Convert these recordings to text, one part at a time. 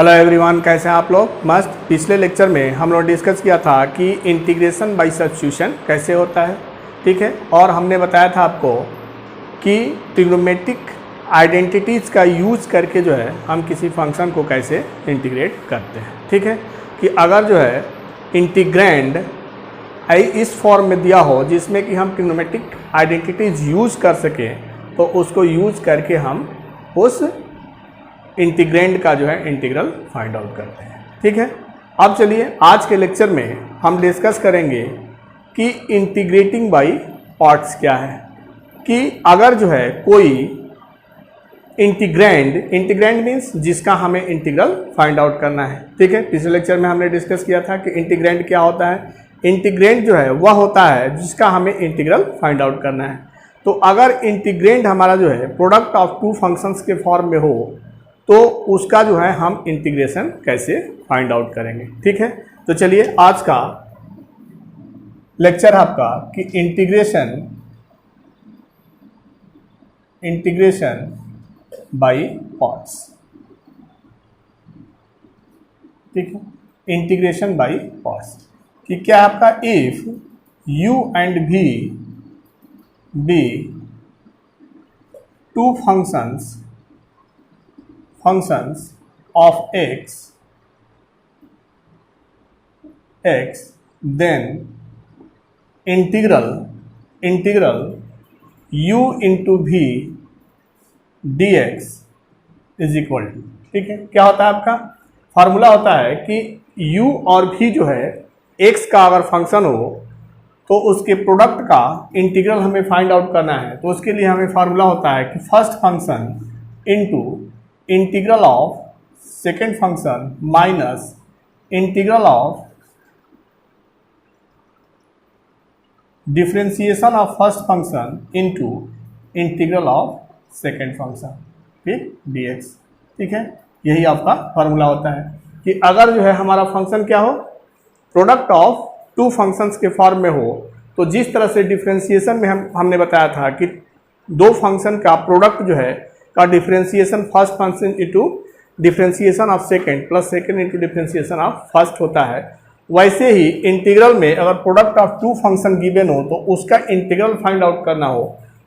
Hello everyone, कैसे हैं आप लोग? मस्त। पिछले लेक्चर में हम लोग डिस्कस किया था कि इंटीग्रेशन बाय सब्स्टिट्यूशन कैसे होता है, ठीक है। और हमने बताया था आपको कि ट्रिग्नोमेट्रिक आइडेंटिटीज़ का यूज़ करके जो है हम किसी फंक्शन को कैसे इंटीग्रेट करते हैं, ठीक है। कि अगर जो है इंटीग्रैंड इस फॉर्म में दिया हो जिसमें कि हम ट्रिग्नोमेट्रिक आइडेंटिटीज़ यूज़ कर सकें, तो उसको यूज़ करके हम उस इंटीग्रैंड का जो है इंटीग्रल फाइंड आउट करते हैं, ठीक है। अब चलिए आज के लेक्चर में हम डिस्कस करेंगे कि इंटीग्रेटिंग बाय पार्ट्स क्या है। कि अगर जो है कोई इंटीग्रैंड मीन्स जिसका हमें इंटीग्रल फाइंड आउट करना है, ठीक है। पिछले लेक्चर में हमने डिस्कस किया था कि इंटीग्रैंड क्या होता है। इंटीग्रैंड जो है वह होता है जिसका हमें इंटीग्रल फाइंड आउट करना है। तो अगर इंटीग्रैंड हमारा जो है प्रोडक्ट ऑफ टू फंक्शंस के फॉर्म में हो तो उसका जो है हम इंटीग्रेशन कैसे फाइंड आउट करेंगे, ठीक है। तो चलिए आज का लेक्चर आपका कि इंटीग्रेशन बाय पार्ट्स, ठीक है। इंटीग्रेशन बाय पार्ट्स कि क्या आपका if u and v be two functions of x, then integral u into v dx is equal to, ठीक है। क्या होता है आपका फार्मूला होता है कि u और v जो है x का अगर फंक्शन हो तो उसके प्रोडक्ट का इंटीग्रल हमें फाइंड आउट करना है। तो उसके लिए हमें फार्मूला होता है कि first function into integral of second function minus integral of differentiation of first function into integral of second function फिर dx, ठीक है। यही आपका फार्मूला होता है कि अगर जो है हमारा फंक्शन क्या हो, प्रोडक्ट ऑफ टू फंक्शंस के फॉर्म में हो, तो जिस तरह से डिफरेंशिएशन में हमने बताया था कि दो फंक्शन का प्रोडक्ट जो है का differentiation first function into differentiation of second plus second into differentiation of first होता है, वैसे ही इंटीग्रल में अगर product of two function given हो तो उसका इंटीग्रल फाइंड आउट करना हो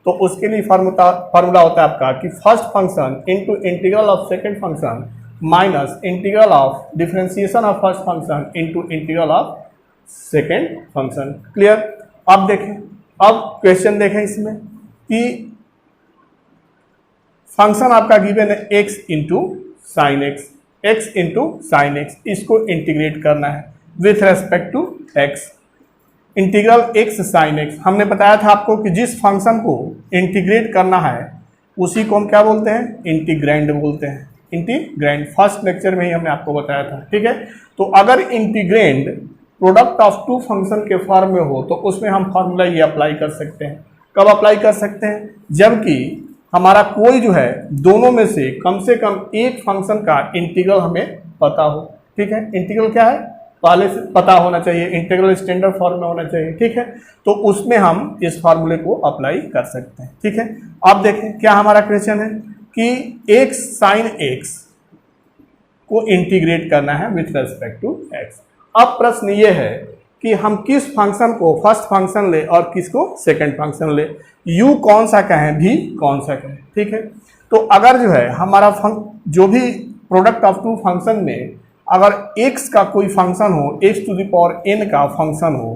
तो उसके लिए फार्मूला होता है आपका कि first function into integral of second function minus integral of differentiation of first function into integral of second function. Clear? अब देखें, अब क्वेश्चन देखें इसमें कि फंक्शन आपका गिवन है x इंटू साइन एक्स, इसको इंटीग्रेट करना है with respect to x। Integral x sine x, हमने बताया था आपको कि जिस फंक्शन को इंटीग्रेट करना है उसी को हम क्या बोलते हैं, इंटीग्रैंड बोलते हैं। इंटीग्रैंड फर्स्ट लेक्चर में ही हमने आपको बताया था, ठीक है। तो अगर integrand product of two function के फॉर्म में हो तो उसमें हम फार्मूला ये अप्लाई कर सकते हैं। कब अप्लाई कर सकते हैं? जबकि हमारा कोई जो है दोनों में से कम एक फंक्शन का इंटीग्रल हमें पता हो, ठीक है। इंटीग्रल क्या है पहले से पता होना चाहिए, इंटीग्रल स्टैंडर्ड फॉर्म में होना चाहिए, ठीक है। तो उसमें हम इस फार्मूले को अप्लाई कर सकते हैं, ठीक है। अब देखें क्या हमारा क्वेश्चन है कि x साइन x को इंटीग्रेट करना है विथ रेस्पेक्ट टू x। अब प्रश्न ये है कि हम किस फंक्शन को फर्स्ट फंक्शन ले और किसको सेकंड फंक्शन ले, u कौन सा कहें, v कौन सा कहें, ठीक है। तो अगर जो है हमारा जो भी प्रोडक्ट ऑफ टू फंक्शन में अगर x का कोई फंक्शन हो, x to the power n का फंक्शन हो,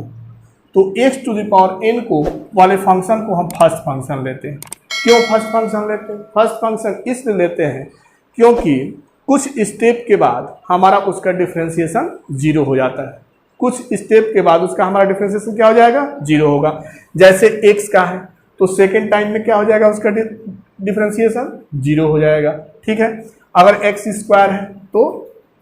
तो x to the power n को वाले फंक्शन को हम फर्स्ट फंक्शन लेते हैं। क्यों फर्स्ट फंक्शन लेते हैं? फर्स्ट फंक्शन इसलिए लेते हैं क्योंकि कुछ स्टेप के बाद हमारा उसका डिफरेंशिएशन जीरो हो जाता है। कुछ स्टेप के बाद उसका हमारा डिफरेंशिएशन क्या हो जाएगा, जीरो होगा। जैसे x का है तो सेकेंड टाइम में क्या हो जाएगा, उसका डिफरेंशिएशन जीरो हो जाएगा, ठीक है। अगर x स्क्वायर है तो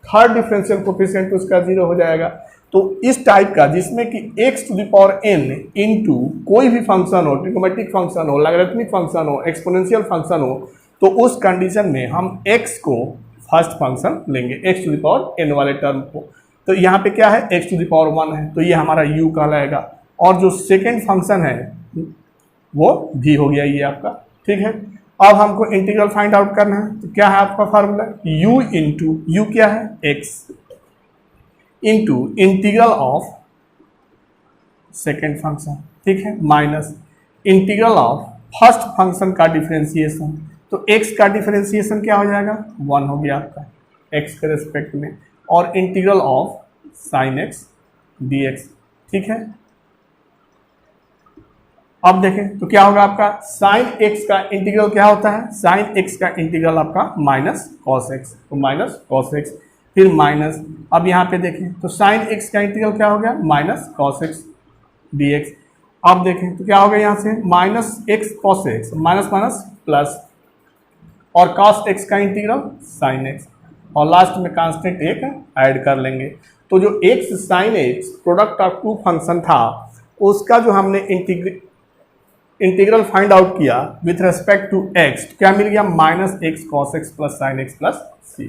थर्ड डिफरेंशियल कोफिशिएंट उसका जीरो हो जाएगा। तो इस टाइप का जिसमें कि x to the power n into कोई भी फंक्शन हो, ट्रिग्नोमेट्रिक फंक्शन हो, लॉगरिथमिक फंक्शन हो, एक्सपोनेंशियल फंक्शन हो, तो उस कंडीशन में हम x को फर्स्ट फंक्शन लेंगे, x to the power n वाले टर्म को। तो यहाँ पे क्या है, x टू द पावर 1 है तो ये हमारा u कहलाएगा, और जो सेकेंड फंक्शन है वो v हो गया ये आपका, ठीक है। अब हमको इंटीग्रल फाइंड आउट करना है, तो क्या है आपका फार्मूला, u इंटू यू क्या है x into integral of second function, ठीक है, minus integral of first function का डिफरेंशिएशन। तो x का डिफरेंशिएशन क्या हो जाएगा, 1 हो गया आपका x के रेस्पेक्ट में, और integral of sine x dx, ठीक है। अब देखें तो क्या होगा आपका, साइन x का इंटीग्रल क्या होता है, साइन x का इंटीग्रल आपका माइनस कॉस x, तो माइनस कॉस x, फिर माइनस, अब यहाँ पे देखें तो साइन x का इंटीग्रल क्या हो गया, माइनस कॉस x dx। अब देखें तो क्या होगा, यहाँ से minus x cos x, minus minus plus, और कॉस x का इंटीग्रल साइन x, और लास्ट में कांस्टेंट एक ऐड कर लेंगे। तो जो x sine x product of two function था, उसका जो हमने इंटीग्रल फाइंड आउट किया विथ रेस्पेक्ट टू x, क्या मिल गया, minus x cos x plus sine x plus C.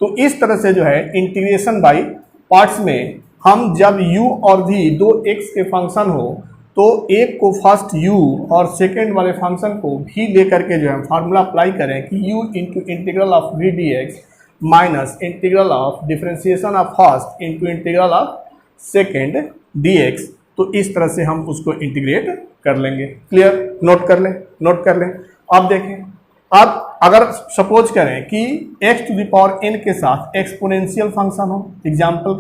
तो इस तरह से जो है इंटीग्रेशन बाई पार्ट्स में हम जब u और v दो x के फंक्शन हो, तो एक को फर्स्ट u और सेकेंड वाले फंक्शन को v लेकर के जो है फार्मूला अप्लाई करें कि u into integral of v dx minus integral of differentiation of first into integral of second dx। तो इस तरह से हम उसको इंटीग्रेट कर लेंगे। क्लियर, नोट कर लें, नोट कर लें। अब देखें, अब अगर सपोज करें कि x to the power n के साथ एक्सपोनेंशियल फंक्शन हो, एग्जाम्पल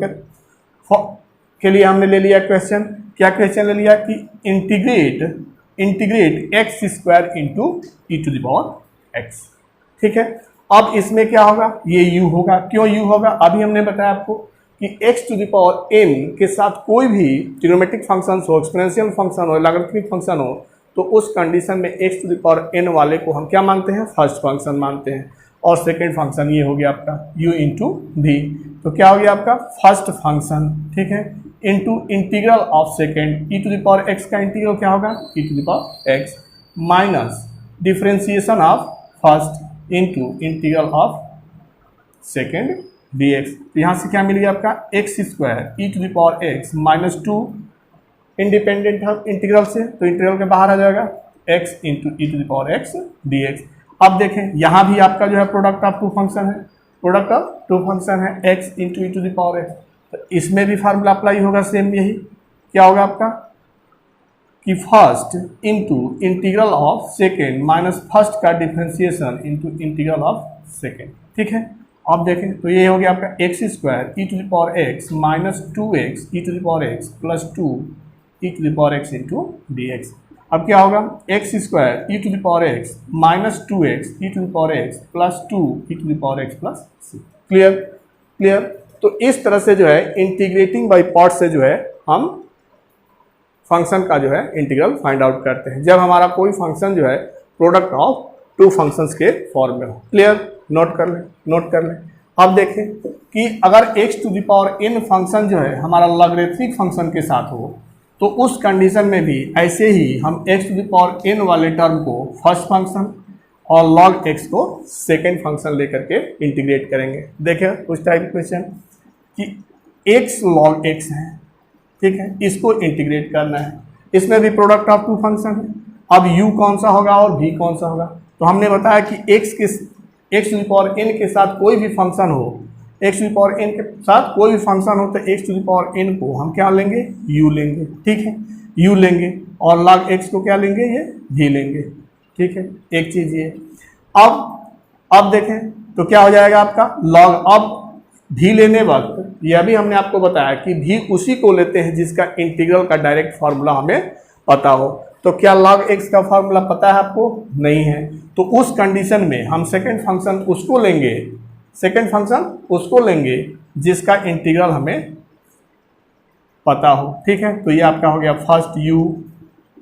के लिए हमने ले लिया क्वेश्चन, क्या क्वेश्चन ले लिया कि integrate x square into e to the power x, ठीक है। अब इसमें क्या होगा, ये u होगा, क्यों u होगा, अभी हमने बताया आपको कि x to the power n के साथ कोई भी ट्रिग्नोमेट्रिक फंक्शन हो, एक्सपोनेंशियल फंक्शन हो, लॉगरिथमिक फंक्शन हो, तो उस कंडीशन में x to the power n वाले को हम क्या मानते हैं, फर्स्ट फंक्शन मानते हैं, और सेकेंड फंक्शन ये हो गया आपका u इंटू v। तो क्या हो गया आपका फर्स्ट फंक्शन, ठीक है, into integral of second, e to the power x का इंटीग्रल क्या होगा, e to the power x minus differentiation of first into integral of second dx। तो यहाँ से क्या मिल गया आपका x square e to the power x minus 2 independent है इंटीग्रल से, तो इंटीग्रल के बाहर आ जाएगा x into e to the power x dx। अब देखें यहाँ भी आपका जो है प्रोडक्ट ऑफ टू फंक्शन है, प्रोडक्ट ऑफ टू फंक्शन है x into e to the power x, तो इसमें भी फार्मूला अप्लाई होगा सेम, यही क्या होगा आपका कि first into integral of second minus first का differentiation into integral of second, ठीक है। अब देखें तो ये हो गया आपका x square e to the power x minus 2x e to the power x plus 2 e to the power x into dx। अब क्या होगा x square e to the power x minus 2x e to the power x plus 2 e to the power x plus C. Clear, clear. तो इस तरह से जो है integrating by part से जो है हम फंक्शन का जो है इंटीग्रल फाइंड आउट करते हैं, जब हमारा कोई फंक्शन जो है प्रोडक्ट ऑफ टू फंक्शंस के फॉर्म में हो। क्लियर, नोट कर लें, नोट कर लें। अब देखें कि अगर x to the power n function जो है हमारा लॉगरिथमिक फंक्शन के साथ हो, तो उस कंडीशन में भी ऐसे ही हम x to the power n वाले टर्म को फर्स्ट फंक्शन और log x को सेकेंड फंक्शन लेकर के इंटीग्रेट करेंगे। देखें उस टाइप क्वेश्चन कि x log x है, ठीक है, इसको इंटीग्रेट करना है, इसमें भी प्रोडक्ट ऑफ टू फंक्शन है। अब u कौन सा होगा और v कौन सा होगा, तो हमने बताया कि x to the power n के साथ कोई भी फंक्शन हो, x to the power n के साथ कोई भी फंक्शन हो, तो x to the power n को हम क्या लेंगे, u लेंगे, ठीक है, u लेंगे, और log x को क्या लेंगे, ये v लेंगे, ठीक है। एक चीज़ ये अब देखें तो क्या हो जाएगा आपका log, अब v लेने वक्त यह भी हमने आपको बताया कि v उसी को लेते हैं जिसका इंटीग्रल का डायरेक्ट फार्मूला हमें पता हो। तो क्या log x का फार्मूला पता है आपको, नहीं है, तो उस कंडीशन में हम सेकंड फंक्शन उसको लेंगे, सेकंड फंक्शन उसको लेंगे जिसका इंटीग्रल हमें पता हो, ठीक है। तो ये आपका हो गया फर्स्ट u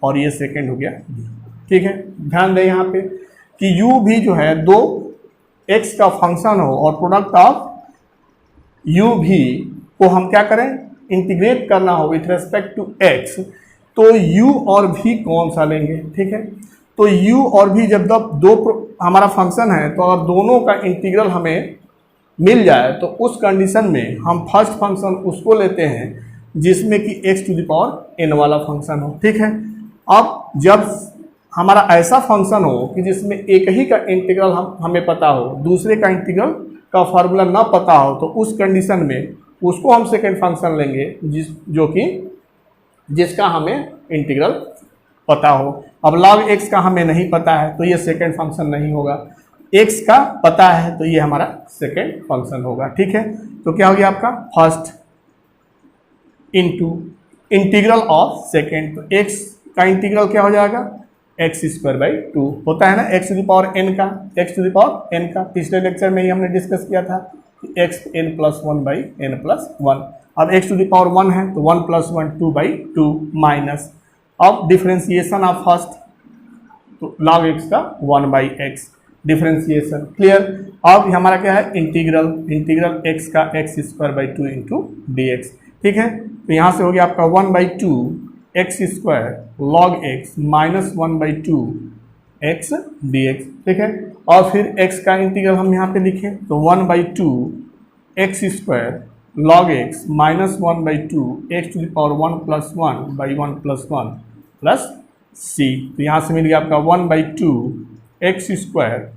और ये सेकंड हो गया v, ठीक है। ध्यान दें यहाँ पे कि u भी जो है दो x का फंक्शन हो और प्रोडक्ट ऑफ u भी को हम क्या करें, इंटीग्रेट करना हो विथ रेस्पेक्ट टू x, तो u और v कौन सा लेंगे, ठीक है। तो u और v जब दो हमारा फंक्शन है, तो अगर दोनों का इंटीग्रल हमें मिल जाए, तो उस कंडीशन में हम फर्स्ट फंक्शन उसको लेते हैं जिसमें कि x to the power n वाला फंक्शन हो, ठीक है। अब जब हमारा ऐसा फंक्शन हो कि जिसमें एक ही का इंटीग्रल हमें पता हो, दूसरे का इंटीग्रल का फार्मूला ना पता हो, तो उस कंडीशन में उसको हम सेकेंड फंक्शन लेंगे जिसका हमें इंटीग्रल पता हो। अब log x का हमें नहीं पता है तो ये सेकेंड फंक्शन नहीं होगा, x का पता है तो ये हमारा सेकेंड फंक्शन होगा। ठीक है, तो क्या हो गया आपका first into integral of second, तो x का इंटीग्रल क्या हो जाएगा एक्स स्क्वायर बाई टू होता है ना, x to the power n का, x to the power n का पिछले लेक्चर में ही हमने डिस्कस किया था x n plus one by n plus one. अब x to the power one है तो one plus one two by two minus, अब डिफ्रेंसिएशन ऑफ फर्स्ट तो log x का one by x differentiation clear. अब हमारा क्या है इंटीग्रल x का x square by two into d x. ठीक है, तो यहाँ से हो गया आपका one by two x square log x minus one by two x D x. ठीक है, और फिर x का इंटीग्रल हम यहाँ पे लिखें तो one by two x square log x minus one by two x to the power one plus one by one plus one plus C, तो यहाँ से मिल गया आपका one by two x square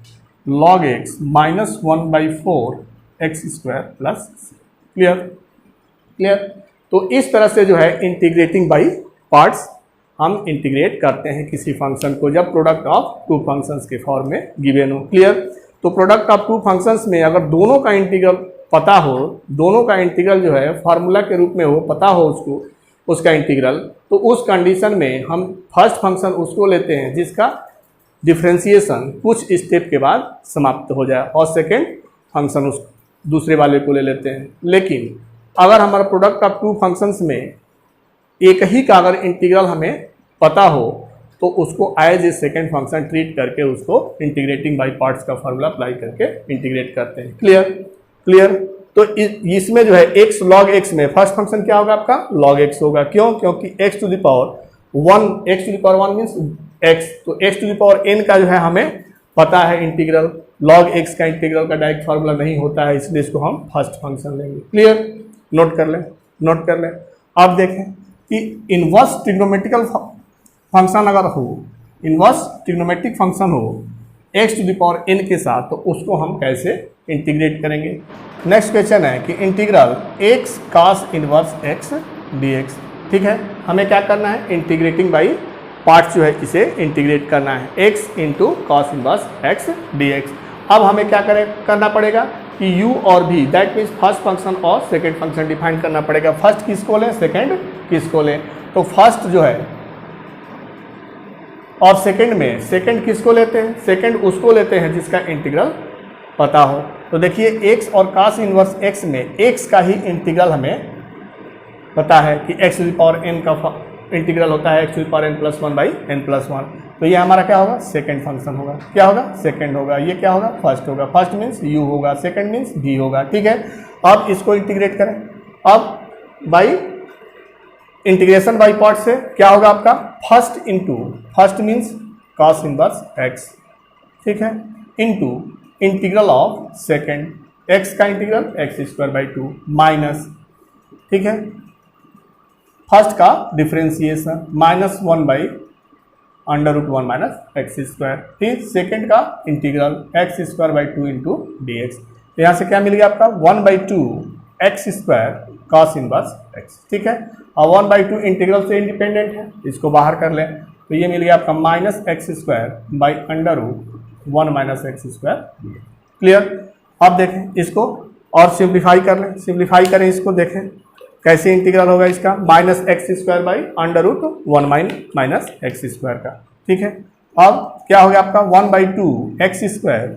log x minus one by four x square plus C. Clear. तो इस तरह से जो है इंटीग्रेटिंग बाई पार्ट्स हम इंटीग्रेट करते हैं किसी फंक्शन को जब प्रोडक्ट ऑफ टू फंक्शंस के फॉर्म में गिवन हो। क्लियर, तो प्रोडक्ट ऑफ टू फंक्शंस में अगर दोनों का इंटीग्रल पता हो, दोनों का इंटीग्रल जो है फार्मूला के रूप में हो, पता हो उसको उसका इंटीग्रल, तो उस कंडीशन में हम फर्स्ट फंक्शन उसको लेते हैं जिसका डिफ्रेंसिएशन कुछ स्टेप के बाद समाप्त हो जाए, और सेकेंड फंक्शन उस दूसरे वाले को ले लेते हैं। लेकिन अगर हमारा प्रोडक्ट ऑफ टू फंक्शंस में एक ही का अगर इंटीग्रल हमें पता हो तो उसको as a second function treat करके उसको इंटीग्रेटिंग बाई पार्ट्स का फार्मूला अप्लाई करके इंटीग्रेट करते हैं। क्लियर। तो इसमें जो है x log x में फर्स्ट फंक्शन क्या होगा आपका log x होगा। क्यों? क्योंकि x to the power one means x, तो x to the power n का जो है हमें पता है इंटीग्रल, log x का इंटीग्रल का डायरेक्ट फार्मूला नहीं होता है, इसलिए इसको हम फर्स्ट फंक्शन लेंगे। क्लियर, नोट कर लें। अब देखें कि इनवर्स ट्रिग्नोमेट्रिकल फंक्शन अगर हो, इनवर्स ट्रिग्नोमेट्रिक फंक्शन हो x to the power n के साथ, तो उसको हम कैसे इंटीग्रेट करेंगे। नेक्स्ट क्वेश्चन है कि integral x cos inverse x dx। ठीक है, हमें क्या करना है इंटीग्रेटिंग बाई पार्ट्स जो है इसे इंटीग्रेट करना है x into cos inverse x dx। अब हमें क्या करना पड़ेगा कि u और v that means first function और सेकेंड फंक्शन डिफाइन करना पड़ेगा। फर्स्ट किसको लें, सेकेंड किसको लें, तो फर्स्ट जो है और सेकेंड में सेकेंड किसको लेते हैं, सेकेंड उसको लेते हैं जिसका इंटीग्रल पता हो। तो देखिए x और cos इनवर्स x में x का ही इंटीग्रल हमें पता है कि x to the power n का इंटीग्रल होता है x to the power n plus one by n plus one, तो ये हमारा क्या होगा सेकेंड फंक्शन होगा। क्या होगा सेकेंड होगा, ये क्या होगा फर्स्ट होगा, फर्स्ट मीन्स u होगा, सेकेंड मीन्स v होगा। ठीक है, अब इसको इंटीग्रेट करें। अब बाई इंटीग्रेशन बाई पार्ट से क्या होगा आपका first into first means cos inverse x, ठीक है, into integral of second x का integral x square by two minus, ठीक है, फर्स्ट का differentiation minus one by under root one minus x square, ठीक, सेकेंड का integral x square by two into d x. तो यहाँ से क्या मिल गया आपका one by two x square cos inverse x. ठीक है, और वन बाई टू इंटीग्रल से इंडिपेंडेंट है, इसको बाहर कर लें तो ये मिल गया आपका minus x square by under root one minus x square. Clear. अब देखें इसको और सिंप्लीफाई कर लें, सिंप्लीफाई करें इसको, देखें कैसे इंटीग्रल होगा इसका minus x square by under root one minus x square का। ठीक है, अब क्या हो गया आपका one by two x square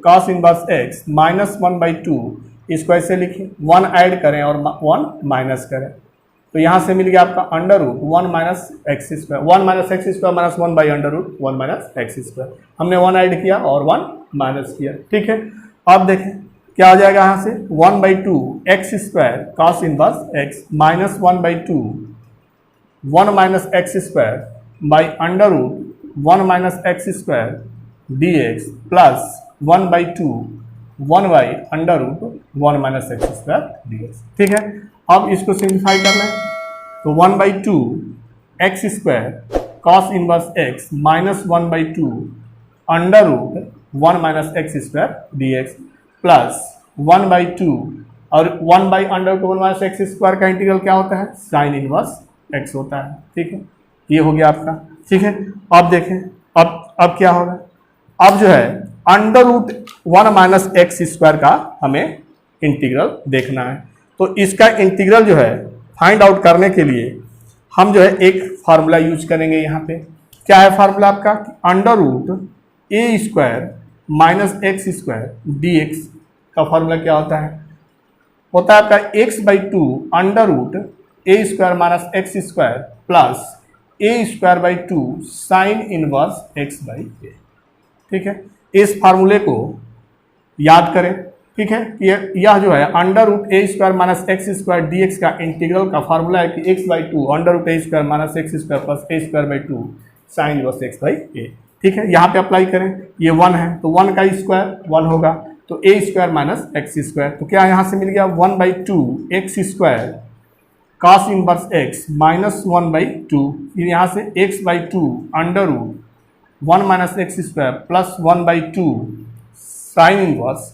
cos inverse x minus one by two, इसको ऐसे लिखें, वन ऐड करें और वन माइनस करें, तो यहाँ से मिल गया आपका under root one minus x square, one minus x square minus one by under root one minus x square, हमने वन ऐड किया और वन माइनस किया। ठीक है, अब देखें क्या हो जाएगा यहाँ से one by two x square cos inverse x minus one by two one minus x square by under root one minus x square d x plus one by two one by under root one minus x square d x. ठीक है, अब इसको simplify कर लें तो one by two x square cos inverse x minus 1/2 under root 1 minus x square d x plus 1/2 और 1 by under root 1 minus x square का integral क्या होता है, साइन इनवर्स एक्स होता है। ठीक है, ये हो गया आपका। ठीक है, अब देखें अब क्या होगा, अब जो है under root 1 minus x square का हमें इंटीग्रल देखना है। तो इसका इंटीग्रल जो है फाइंड आउट करने के लिए हम जो है एक फार्मूला यूज करेंगे। यहाँ पे क्या है फार्मूला आपका, under root a square minus x square d x का फार्मूला क्या होता है आपका x/2 under root a square minus x square plus a square by 2 sine inverse x/a। ठीक है, इस फार्मूले को याद करें। ठीक है, यह जो है under root a square minus x square d x का इंटीग्रल का फार्मूला है कि x/2 under root a square minus x square plus a square by 2 sine inverse x/a। ठीक है, यहाँ पे अप्लाई करें, ये 1 है तो 1 का स्क्वायर 1 होगा, तो a square minus x square, तो क्या यहाँ से मिल गया 1/2 x square cos inverse x minus 1/2, फिर यहाँ से x/2 under root 1 minus x square plus 1/2 sine inverse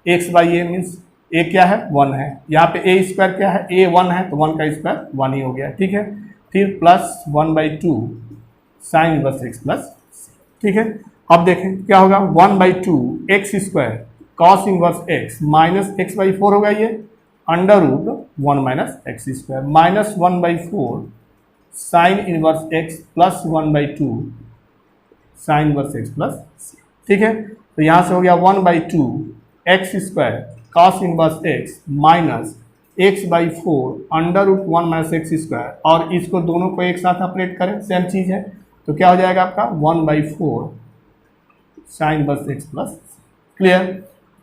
x/a means a क्या है 1 है, यहाँ पे a स्क्वायर क्या है a 1 है तो 1 का स्क्वायर 1 ही हो गया। ठीक है, फिर plus 1/2 sine inverse x plus. ठीक है, अब देखें क्या होगा 1/2 x square cos inverse x minus x/4 होगा ये under root 1 minus x square minus 1/4 sine inverse x plus 1/2 sine inverse x plus. ठीक है, तो यहाँ से हो गया 1/2 x square cos inverse x minus x/4 under root 1 minus x square, और इसको दोनों को एक साथ ऑपरेट करें सेम चीज़ है तो क्या हो जाएगा आपका 1/4 sine inverse x plus. Clear,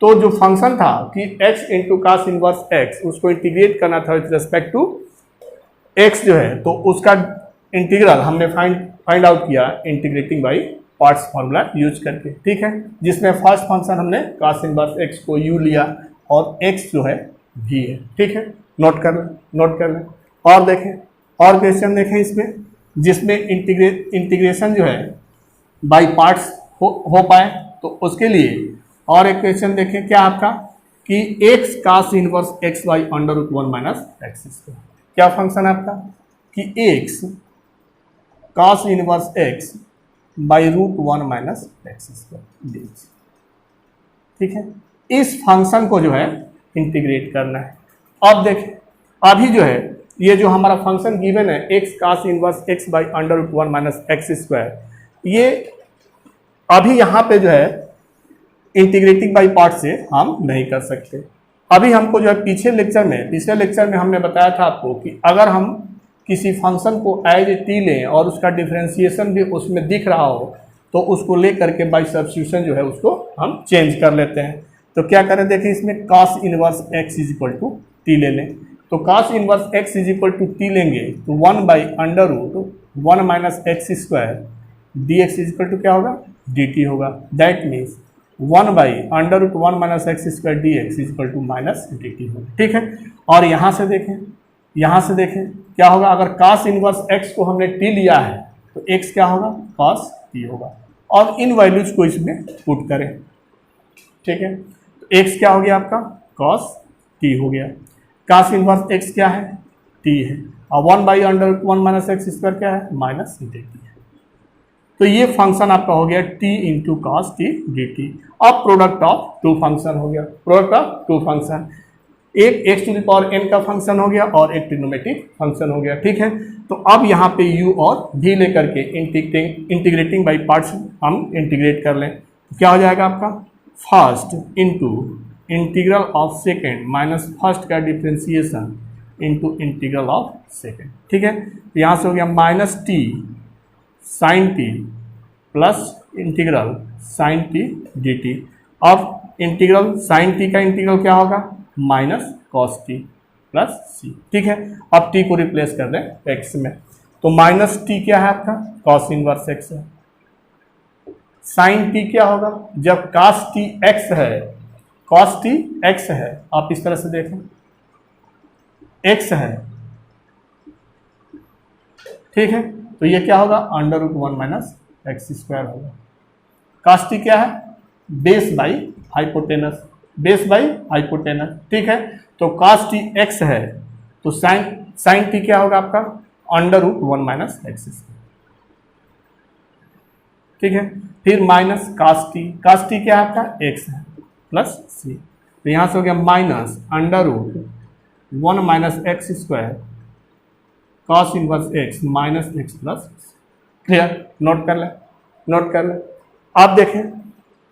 तो जो फंक्शन था कि x into cos inverse x उसको इंटीग्रेट करना था विथ रेस्पेक्ट टू x जो है, तो उसका इंटीग्रल हमने फाइंड आउट किया integrating by parts formula use करके। ठीक है, जिसमें फर्स्ट फंक्शन हमने कास इनवर्स x को u लिया और x जो है v है। ठीक है, नोट कर लें और देखें और क्वेश्चन देखें इसमें जिसमें इंटीग्रेशन जो है बाई पार्ट्स हो पाए, तो उसके लिए और एक क्वेश्चन देखें क्या आपका कि x cos inverse x by under root 1 minus x square, क्या फंक्शन है आपका कि x cos inverse x by root 1 minus x square dx। ठीक है, इस फंक्शन को जो है इंटीग्रेट करना है। अब देखें अभी जो है ये जो हमारा फंक्शन गिवन है x cos inverse x by under root 1 minus x square, ये अभी यहाँ पे जो है इंटीग्रेटिंग बाई पार्ट से हम नहीं कर सकते। अभी हमको जो है पिछले लेक्चर में हमने बताया था आपको कि अगर हम किसी फंक्शन को एज ए टी लें और उसका डिफरेंशिएशन भी उसमें दिख रहा हो तो उसको ले करके बाई सब्स्टिट्यूशन जो है उसको हम चेंज कर लेते हैं। तो क्या करें, देखिए इसमें cos inverse x is equal to t ले लें, तो cos inverse x is equal to t लेंगे तो 1 by under root 1 minus x square d x is equal to क्या होगा dt होगा। That means 1 by under root 1 minus x square d x is equal to minus dt होगा। ठीक है, और यहाँ से देखें क्या होगा, अगर cos इनवर्स x को हमने t लिया है तो x क्या होगा cos t होगा, और इन वैल्यूज को इसमें पुट करें। ठीक है, तो x क्या हो गया आपका cos t हो गया, cos इनवर्स x क्या है t है, और 1 by under root 1 minus x square क्या है माइनस dt है। तो ये फंक्शन आपका हो गया t into cos t dt। अब प्रोडक्ट ऑफ टू फंक्शन हो गया, प्रोडक्ट ऑफ टू फंक्शन, एक x to the power n का फंक्शन हो गया और एक ट्रिग्नोमेट्रिक फंक्शन हो गया। ठीक है, तो अब यहाँ पे u और v लेकर के इंटीग्रेटिंग बाई पार्ट्स हम इंटीग्रेट कर लें, क्या हो जाएगा आपका first into integral of second minus first का differentiation into integral of second. ठीक है, तो यहाँ से हो गया minus t sine t plus integral sine t d t. अब इंटीग्रल साइन टी का इंटीग्रल क्या होगा minus cos t plus C. ठीक है, अब टी को रिप्लेस कर दें एक्स में, तो माइनस टी क्या है आपका कॉस इनवर्स एक्स है, साइन टी क्या होगा जब कॉस टी एक्स है, कॉस टी एक्स है, आप इस तरह से देखें एक्स है। ठीक है, तो ये क्या होगा, √1 माइनस एक्स स्क्वायर होगा। कास्ट टी क्या है, base by hypotenuse, base by hypotenuse, ठीक है। तो कास्ट टी एक्स है तो साइन टी क्या होगा आपका, √1 माइनस एक्स स्क्वायर, ठीक है। फिर माइनस कास्ट टी क्या है आपका, एक्स है, प्लस सी, तो यहां से हो गया minus √1 minus x square cos inverse x minus x plus, clear. Note कर ले। आप देखें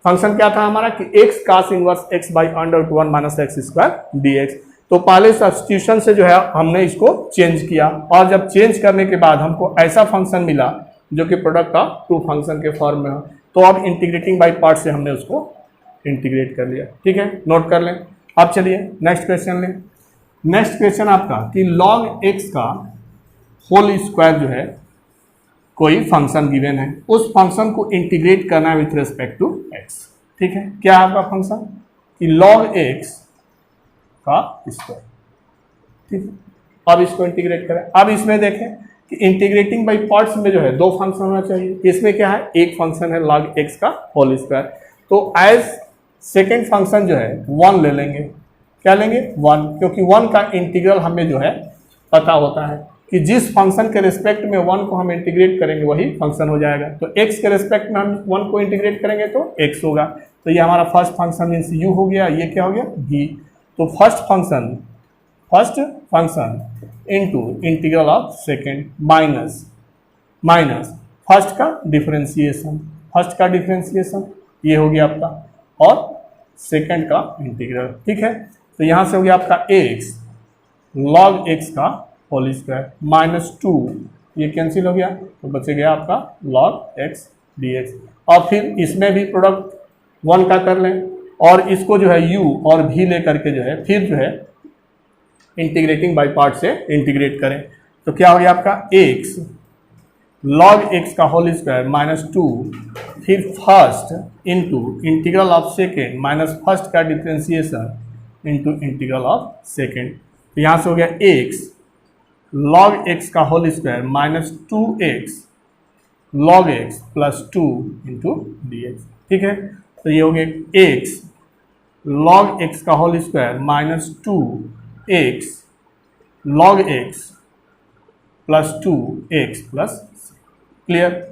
फंक्शन क्या था हमारा कि x cos inverse x by √1 minus x square dx। तो पहले सब्स्टिट्यूशन से जो है हमने इसको चेंज किया, और जब चेंज करने के बाद हमको ऐसा फंक्शन मिला जो कि प्रोडक्ट का टू फंक्शन के फॉर्म में हो, तो अब इंटीग्रेटिंग बाई पार्ट से हमने उसको इंटीग्रेट कर लिया, ठीक है। नोट कर लें। अब चलिए नेक्स्ट क्वेश्चन लें। नेक्स्ट क्वेश्चन आपका कि log x का होल स्क्वायर जो है कोई फंक्शन गिवन है, उस फंक्शन को इंटीग्रेट करना है विथ रिस्पेक्ट टू x, ठीक है। क्या है आपका फंक्शन कि log x का स्क्वायर, ठीक है। अब इसको इंटीग्रेट करें। अब इसमें देखें कि इंटीग्रेटिंग बाई पार्ट्स में जो है दो फंक्शन होना चाहिए, इसमें क्या है, एक फंक्शन है log x का होल स्क्वायर, तो एज सेकेंड फंक्शन जो है 1 ले लेंगे। क्या लेंगे, 1, क्योंकि 1 का इंटीग्रल हमें जो है पता होता है कि जिस फंक्शन के रिस्पेक्ट में 1 को हम इंटीग्रेट करेंगे वही फंक्शन हो जाएगा। तो x के रिस्पेक्ट में हम 1 को इंटीग्रेट करेंगे तो x होगा। तो ये हमारा फर्स्ट फंक्शन मीन्स u हो गया, ये क्या हो गया v। तो first function into integral of second minus first का डिफरेंशिएशन, ये हो गया आपका, और सेकेंड का इंटीग्रल, ठीक है। तो यहाँ से हो गया आपका x log x का होल स्क्वायर -2, ये कैंसिल हो गया तो बच गया आपका log x dx। और फिर इसमें भी प्रोडक्ट 1 का कर लें, और इसको जो है u और v ले करके जो है फिर जो है इंटीग्रेटिंग बाय पार्ट से इंटीग्रेट करें। तो क्या हो गया आपका x log x का होल स्क्वायर -2, फिर first into integral of second minus first का differentiation into integral of second. तो यहाँ से हो गया x log x का whole square -2x log x plus 2 into dx, ठीक है। तो ये हो गया x log x का whole square -2x log x plus 2x plus, clear.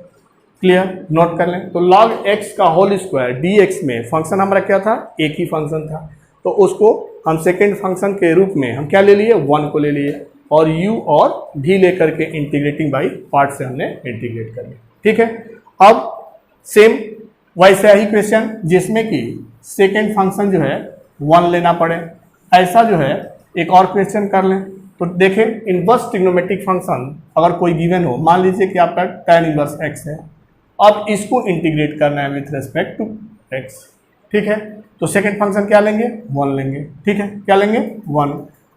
Note कर लें। तो log x का होल स्क्वायर dx में फंक्शन हमारा क्या था, एक ही फंक्शन था, तो उसको हम सेकेंड फंक्शन के रूप में हम क्या ले लिए, 1 को ले लिए, और u और v लेकर के इंटीग्रेटिंग बाई पार्ट से हमने इंटीग्रेट कर लिया, ठीक है। अब सेम वैसा ही क्वेश्चन जिसमें कि सेकेंड फंक्शन जो है 1 लेना पड़े, ऐसा जो है एक और क्वेश्चन कर लें। तो देखें इनवर्स ट्रिग्नोमेट्रिक फंक्शन अगर कोई गिवन हो, मान लीजिए कि आपका tan इनवर्स x है, अब इसको इंटीग्रेट करना है विथ रिस्पेक्ट टू x, ठीक है। तो सेकेंड फंक्शन क्या लेंगे, 1 लेंगे, ठीक है। क्या लेंगे, 1।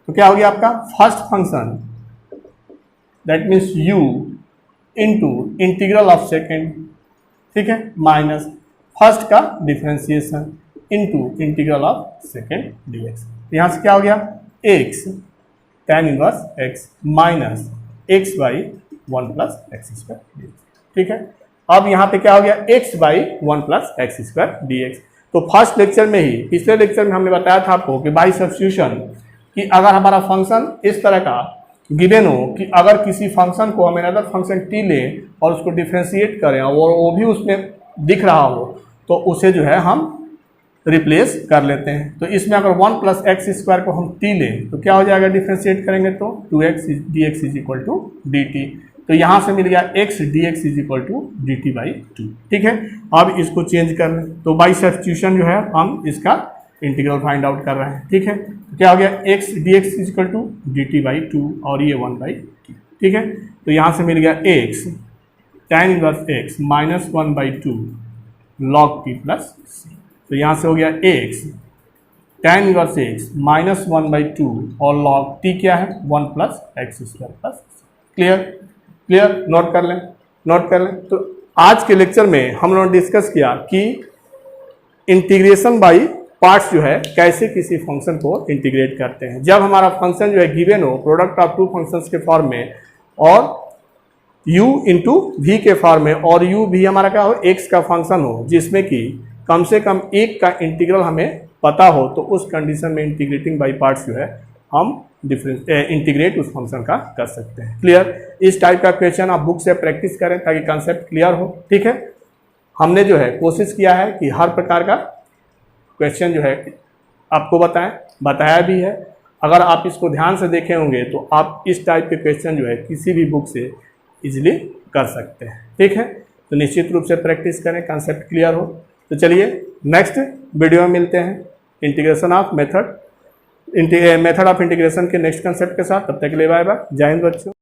तो क्या हो गया आपका first function that means u into integral of second, ठीक है, माइनस फर्स्ट का differentiation into integral of second dx। यहाँ से क्या हो गया, x tan inverse x minus x by 1 plus x square dx, ठीक है। अब यहाँ पे क्या हो गया, x by 1 plus x square dx। तो फर्स्ट लेक्चर में ही, पिछले लेक्चर में हमने बताया था आपको कि बाई सब्स्टिट्यूशन कि अगर हमारा फंक्शन इस तरह का गिवन हो कि अगर किसी फंक्शन को हम अनदर फंक्शन t लें और उसको डिफ्रेंशिएट करें और वो भी उसमें दिख रहा हो, तो उसे जो है हम रिप्लेस कर लेते हैं। तो इसमें अगर 1 प्लस एक्स स्क्वायर को हम t लें तो क्या हो जाएगा, डिफ्रेंशिएट करेंगे तो 2x dx is equal to dt। तो यहाँ से मिल गया x dx is equal to dt by 2, ठीक है। अब इसको चेंज कर लें, तो बाई सब्स्टिट्यूशन जो है हम इसका इंटीग्रल फाइंड आउट कर रहे हैं, ठीक है। तो क्या हो गया, x dx is equal to dt by 2 और ये 1 बाई 2, ठीक है। तो यहाँ से मिल गया x tan inverse x minus 1 by 2 log t plus c। तो यहाँ से हो गया x tan inverse x minus 1 by 2 और log t क्या है, 1 plus x square plus, clear. Note कर लें। तो आज के लेक्चर में हम लोगों ने डिस्कस किया कि इंटीग्रेशन बाई पार्ट्स जो है कैसे किसी फंक्शन को इंटीग्रेट करते हैं। जब हमारा फंक्शन जो है गिवन हो प्रोडक्ट ऑफ टू फंक्शंस के फॉर्म में, और u इंटू वी के फॉर्म में, और u भी हमारा क्या हो, x का फंक्शन हो, जिसमें कि कम से कम एक का इंटीग्रल हमें पता हो, तो उस कंडीशन में इंटीग्रेटिंग बाई पार्ट्स जो है हम इंटीग्रेट उस फंक्शन का कर सकते हैं। क्लियर? इस टाइप का क्वेश्चन आप बुक से प्रैक्टिस करें ताकि कंसेप्ट क्लियर हो। ठीक है, हमने जो है कोशिश किया है कि हर प्रकार का क्वेश्चन जो है आपको बताया भी है। अगर आप इसको ध्यान से देखे होंगे तो आप इस टाइप के क्वेश्चन जो है किसी भी बुक से इजीली कर सकते हैं। ठीक है, तो निश्चित रूप से प्रैक्टिस करें, कंसेप्ट क्लियर हो। तो चलिए नेक्स्ट वीडियो में मिलते हैं integration of method of integration के नेक्स्ट कंसेप्ट के साथ। तब तक के लिए बाय बाय, जय हिंद बच्चों।